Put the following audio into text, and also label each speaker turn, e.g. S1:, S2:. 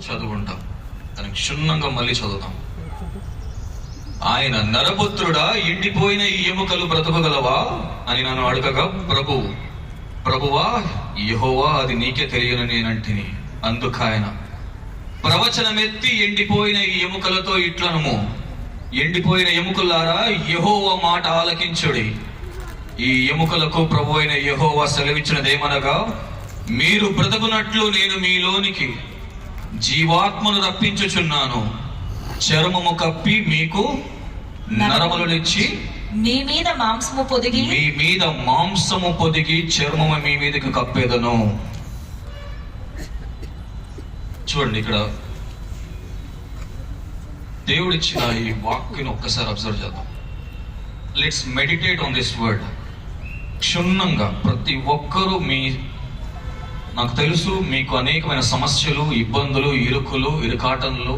S1: చదువుకుంటాం, దానికి క్షుణ్ణంగా మళ్ళీ చదువుతాం. ఆయన, నరపుత్రుడా, ఎండిపోయిన ఈ ఎముకలు బ్రతకగలవా అని నన్ను అడగగా, ప్రభువా యెహోవా, అది నీకే తెలియని నేనంటిని. అందుకాయన ప్రవచనమెత్తి, ఎండిపోయిన ఈ ఎముకలతో ఇట్లనుము, ఎండిపోయిన ఎముకలారా, యెహోవా మాట ఆలకించుడి. ఈ ఎముకలకు ప్రభు అయిన యెహోవా సెలవిచ్చినదేమనగా, మీరు బ్రతకునట్లు నేను మీలోనికి జీవాత్మను రప్పించుచున్నాను. చర్మము కప్పి మీకు నరములనిచ్చి,
S2: మీ మీద మాంసము పొదిగి
S1: చర్మము మీ మీదకి కప్పేదను. చూడండి, ఇక్కడ దేవుడిచ్చిన ఈ వాక్యను ఒక్కసారి అబ్జర్వ్ చేద్దాం. Let's meditate on this word. క్షుణ్ణంగా ప్రతి ఒక్కరూ నాకు తెలుసు మీకు అనేకమైన సమస్యలు, ఇబ్బందులు, ఇరుకులు, ఇరుకాటంలో